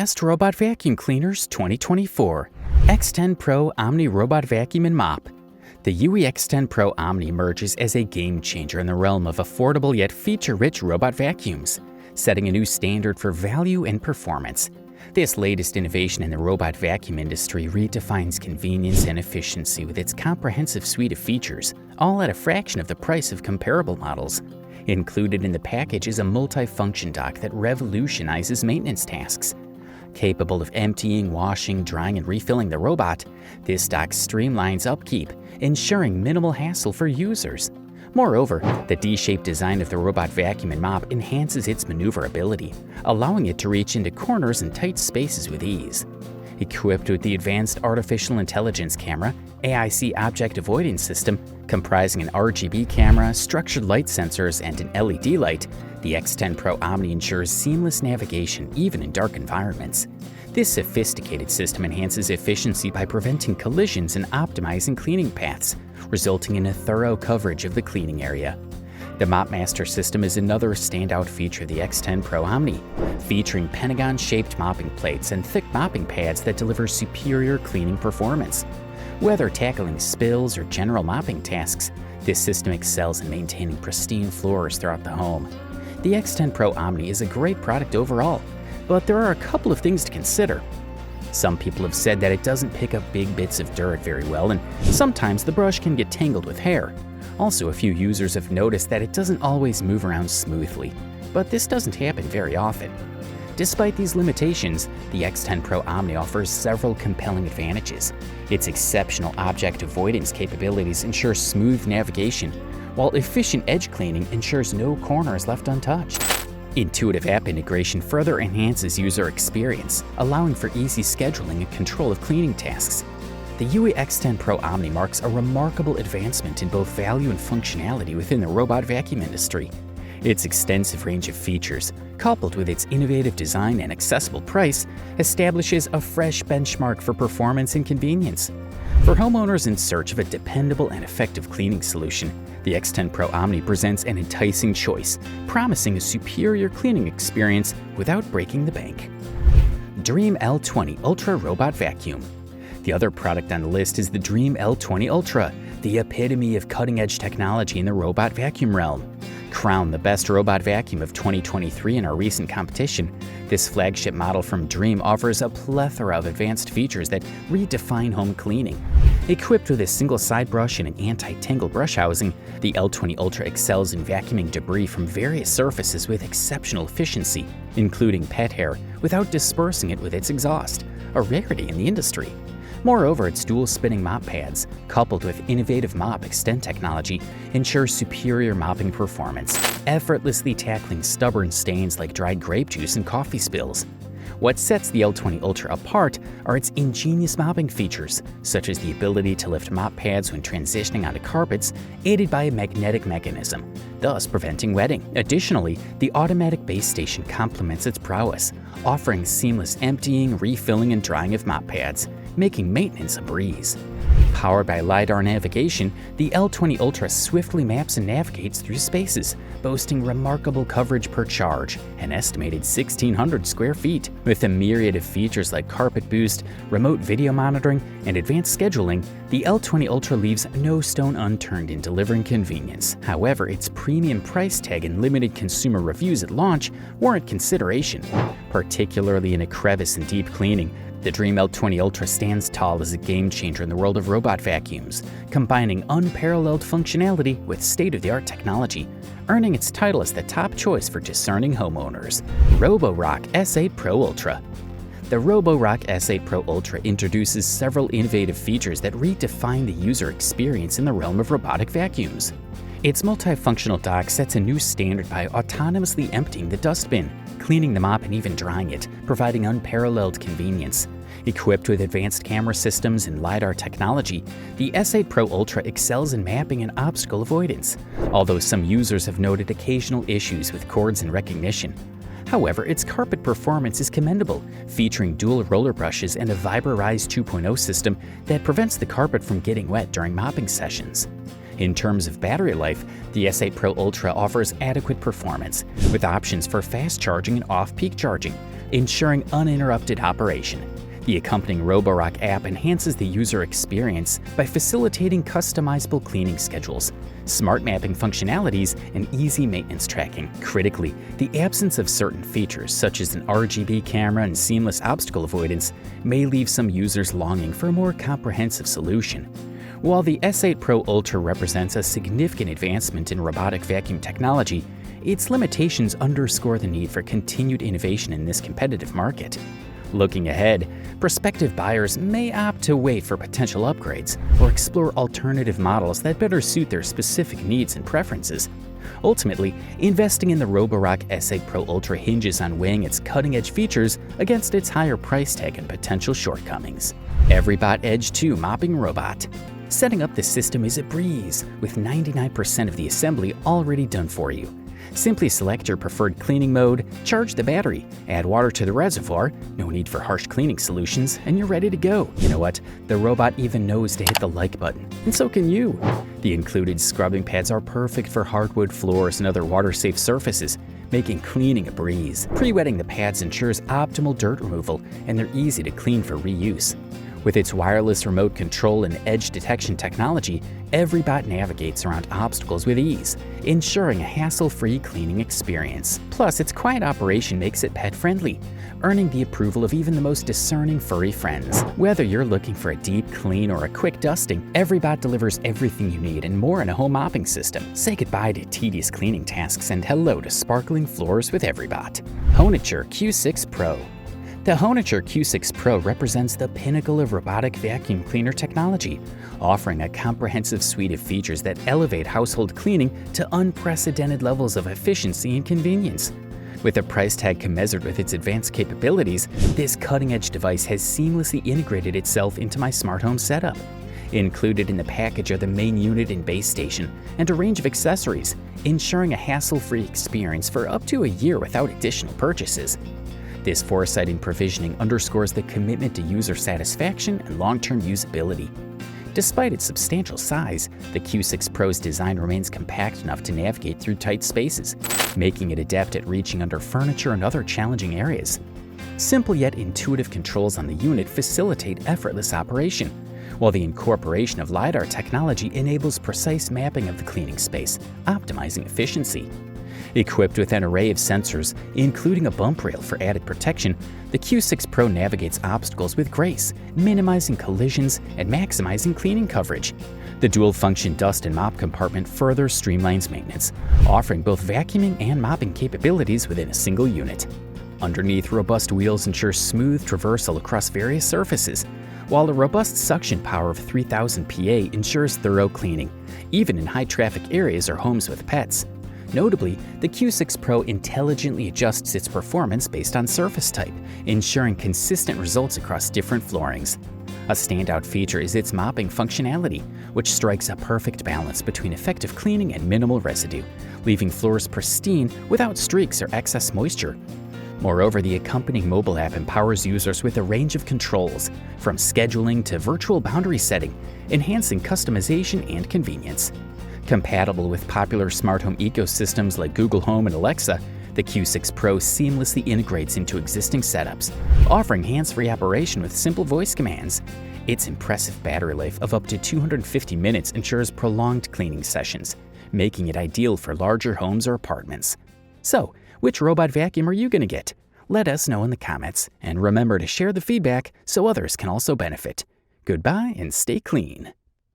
Best Robot Vacuum Cleaners 2024 X10 Pro Omni Robot Vacuum and Mop. The Eufy X10 Pro Omni emerges as a game changer in the realm of affordable yet feature-rich robot vacuums, setting a new standard for value and performance. This latest innovation in the robot vacuum industry redefines convenience and efficiency with its comprehensive suite of features, all at a fraction of the price of comparable models. Included in the package is a multi-function dock that revolutionizes maintenance tasks. Capable of emptying, washing, drying, and refilling the robot, this dock streamlines upkeep, ensuring minimal hassle for users. Moreover, the D-shaped design of the robot vacuum and mop enhances its maneuverability, allowing it to reach into corners and tight spaces with ease. Equipped with the advanced artificial intelligence camera, AIC object avoidance system, comprising an RGB camera, structured light sensors, and an LED light, the X10 Pro Omni ensures seamless navigation even in dark environments. This sophisticated system enhances efficiency by preventing collisions and optimizing cleaning paths, resulting in a thorough coverage of the cleaning area. The MopMaster system is another standout feature of the X10 Pro Omni, featuring pentagon-shaped mopping plates and thick mopping pads that deliver superior cleaning performance. Whether tackling spills or general mopping tasks, this system excels in maintaining pristine floors throughout the home. The X10 Pro Omni is a great product overall, but there are a couple of things to consider. Some people have said that it doesn't pick up big bits of dirt very well, and sometimes the brush can get tangled with hair. Also, a few users have noticed that it doesn't always move around smoothly, but this doesn't happen very often. Despite these limitations, the X10 Pro Omni offers several compelling advantages. Its exceptional object avoidance capabilities ensure smooth navigation, while efficient edge cleaning ensures no corner is left untouched. Intuitive app integration further enhances user experience, allowing for easy scheduling and control of cleaning tasks. The Eufy X10 Pro Omni marks a remarkable advancement in both value and functionality within the robot vacuum industry. Its extensive range of features, coupled with its innovative design and accessible price, establishes a fresh benchmark for performance and convenience. For homeowners in search of a dependable and effective cleaning solution, the X10 Pro Omni presents an enticing choice, promising a superior cleaning experience without breaking the bank. Dream L20 Ultrarobot Vacuum. The other product on the list is the Dream L20 Ultra, the epitome of cutting-edge technology in the robot vacuum realm. Crowned the best robot vacuum of 2023 in our recent competition, this flagship model from Dream offers a plethora of advanced features that redefine home cleaning. Equipped with a single side brush and an anti-tangle brush housing, the L20 Ultra excels in vacuuming debris from various surfaces with exceptional efficiency, including pet hair, without dispersing it with its exhaust, a rarity in the industry. Moreover, its dual spinning mop pads, coupled with innovative mop extend technology, ensure superior mopping performance, effortlessly tackling stubborn stains like dried grape juice and coffee spills. What sets the L20 Ultra apart are its ingenious mopping features, such as the ability to lift mop pads when transitioning onto carpets, aided by a magnetic mechanism, thus preventing wetting. Additionally, the automatic base station complements its prowess, offering seamless emptying, refilling, and drying of mop pads, making maintenance a breeze. Powered by LiDAR navigation, the L20 Ultra swiftly maps and navigates through spaces, boasting remarkable coverage per charge, an estimated 1,600 square feet. With a myriad of features like carpet boost, remote video monitoring, and advanced scheduling, the L20 Ultra leaves no stone unturned in delivering convenience. However, its premium price tag and limited consumer reviews at launch warrant consideration, particularly in a crevice and deep cleaning. The Dream L20 Ultra stands tall as a game changer in the world of robot vacuums, combining unparalleled functionality with state-of-the-art technology, earning its title as the top choice for discerning homeowners. Roborock S8 Pro Ultra. The Roborock S8 Pro Ultra introduces several innovative features that redefine the user experience in the realm of robotic vacuums. Its multifunctional dock sets a new standard by autonomously emptying the dustbin, cleaning the mop, and even drying it, providing unparalleled convenience. Equipped with advanced camera systems and LiDAR technology, the S8 Pro Ultra excels in mapping and obstacle avoidance, although some users have noted occasional issues with cords and recognition. However, its carpet performance is commendable, featuring dual roller brushes and a Viberize 2.0 system that prevents the carpet from getting wet during mopping sessions. In terms of battery life, the S8 Pro Ultra offers adequate performance, with options for fast charging and off-peak charging. ensuring uninterrupted operation. The accompanying Roborock app enhances the user experience by facilitating customizable cleaning schedules, smart mapping functionalities, and easy maintenance tracking. Critically, the absence of certain features such as an RGB camera and seamless obstacle avoidance may leave some users longing for a more comprehensive solution. While the S8 Pro Ultra represents a significant advancement in robotic vacuum technology, its limitations underscore the need for continued innovation in this competitive market. Looking ahead, prospective buyers may opt to wait for potential upgrades or explore alternative models that better suit their specific needs and preferences. Ultimately, investing in the Roborock S8 Pro Ultra hinges on weighing its cutting-edge features against its higher price tag and potential shortcomings. EveryBot Edge 2 Mopping Robot. Setting up the system is a breeze, with 99% of the assembly already done for you. Simply select your preferred cleaning mode, charge the battery, add water to the reservoir, no need for harsh cleaning solutions, and you're ready to go. You know what? The robot even knows to hit the like button, and so can you. The included scrubbing pads are perfect for hardwood floors and other water-safe surfaces, making cleaning a breeze. Pre-wetting the pads ensures optimal dirt removal, and they're easy to clean for reuse. With its wireless remote control and edge detection technology, EveryBot navigates around obstacles with ease, ensuring a hassle-free cleaning experience. Plus, its quiet operation makes it pet-friendly, earning the approval of even the most discerning furry friends. Whether you're looking for a deep clean or a quick dusting, EveryBot delivers everything you need and more in a home mopping system. Say goodbye to tedious cleaning tasks and hello to sparkling floors with EveryBot. Honiture Q6 Pro. The Honiture Q6 Pro represents the pinnacle of robotic vacuum cleaner technology, offering a comprehensive suite of features that elevate household cleaning to unprecedented levels of efficiency and convenience. With a price tag commensurate with its advanced capabilities, this cutting-edge device has seamlessly integrated itself into my smart home setup. Included in the package are the main unit and base station, and a range of accessories, ensuring a hassle-free experience for up to a year without additional purchases. This foresight in provisioning underscores the commitment to user satisfaction and long-term usability. Despite its substantial size, the Q6 Pro's design remains compact enough to navigate through tight spaces, making it adept at reaching under furniture and other challenging areas. Simple yet intuitive controls on the unit facilitate effortless operation, while the incorporation of LiDAR technology enables precise mapping of the cleaning space, optimizing efficiency. Equipped with an array of sensors, including a bump rail for added protection, the Q6 Pro navigates obstacles with grace, minimizing collisions and maximizing cleaning coverage. The dual-function dust and mop compartment further streamlines maintenance, offering both vacuuming and mopping capabilities within a single unit. Underneath, robust wheels ensure smooth traversal across various surfaces, while a robust suction power of 3000 PA ensures thorough cleaning, even in high-traffic areas or homes with pets. Notably, the Q6 Pro intelligently adjusts its performance based on surface type, ensuring consistent results across different floorings. A standout feature is its mopping functionality, which strikes a perfect balance between effective cleaning and minimal residue, leaving floors pristine without streaks or excess moisture. Moreover, the accompanying mobile app empowers users with a range of controls, from scheduling to virtual boundary setting, enhancing customization and convenience. Compatible with popular smart home ecosystems like Google Home and Alexa, the Q6 Pro seamlessly integrates into existing setups, offering hands-free operation with simple voice commands. Its impressive battery life of up to 250 minutes ensures prolonged cleaning sessions, making it ideal for larger homes or apartments. So, which robot vacuum are you going to get? Let us know in the comments, and remember to share the feedback so others can also benefit. Goodbye and stay clean.